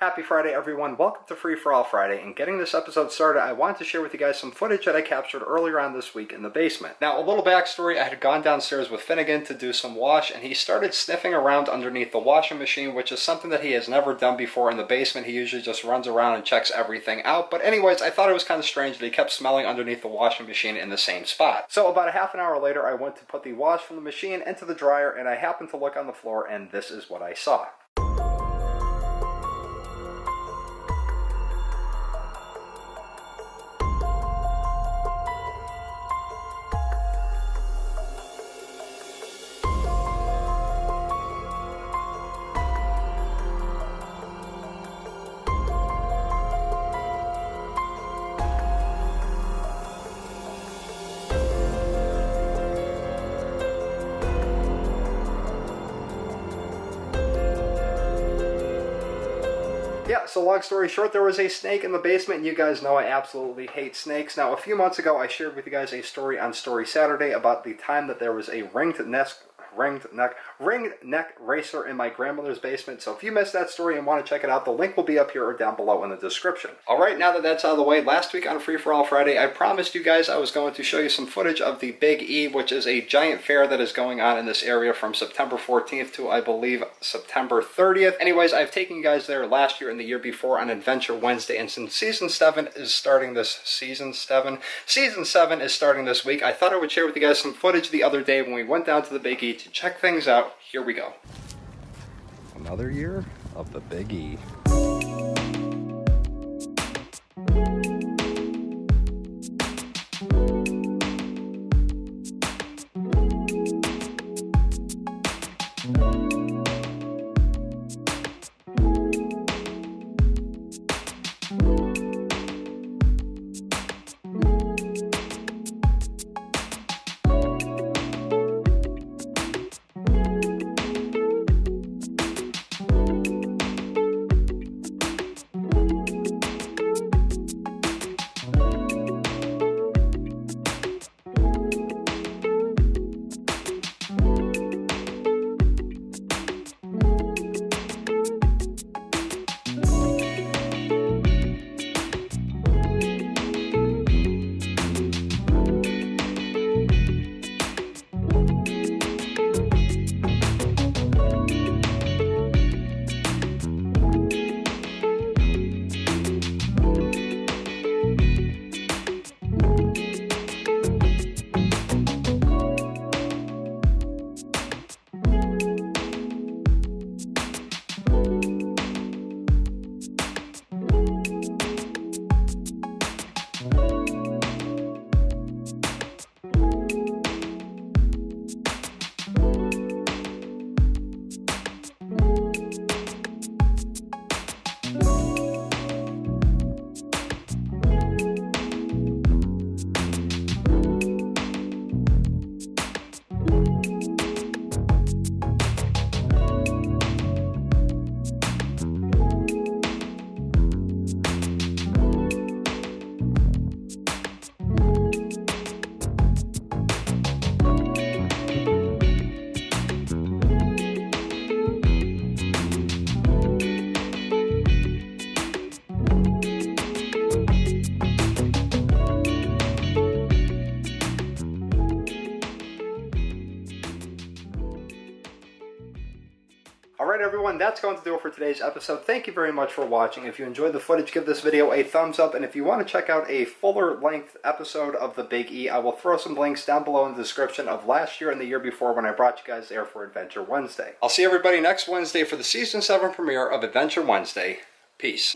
Happy Friday, everyone. Welcome to Free For All Friday, and getting this episode started, I wanted to share with you guys some footage that I captured earlier on this week in the basement. Now, a little backstory, I had gone downstairs with Finnegan to do some wash, and he started sniffing around underneath the washing machine, which is something that he has never done before in the basement. He usually just runs around and checks everything out, but anyways, I thought it was kind of strange that he kept smelling underneath the washing machine in the same spot. So about a half an hour later, I went to put the wash from the machine into the dryer, and I happened to look on the floor, and this is what I saw. Yeah, so long story short, there was a snake in the basement, and you guys know I absolutely hate snakes. Now, a few months ago, I shared with you guys a story on Story Saturday about the time that there was a ringed neck racer in my grandmother's basement. So if you missed that story and want to check it out, the link will be up here or down below in the description. Alright, now that that's out of the way, last week on Free For All Friday, I promised you guys I was going to show you some footage of the Big E, which is a giant fair that is going on in this area from September 14th to, I believe, September 30th. Anyways, I've taken you guys there last year and the year before on Adventure Wednesday, and since Season 7 is starting this Season 7 is starting this week, I thought I would share with you guys some footage the other day when we went down to the Big E to check things out. Here we go. Another year of the Big E. Alright everyone, that's going to do it for today's episode. Thank you very much for watching. If you enjoyed the footage, give this video a thumbs up, and if you want to check out a fuller length episode of the Big E, I will throw some links down below in the description of last year and the year before when I brought you guys there for Adventure Wednesday. I'll see everybody next Wednesday for the Season 7 premiere of Adventure Wednesday. Peace.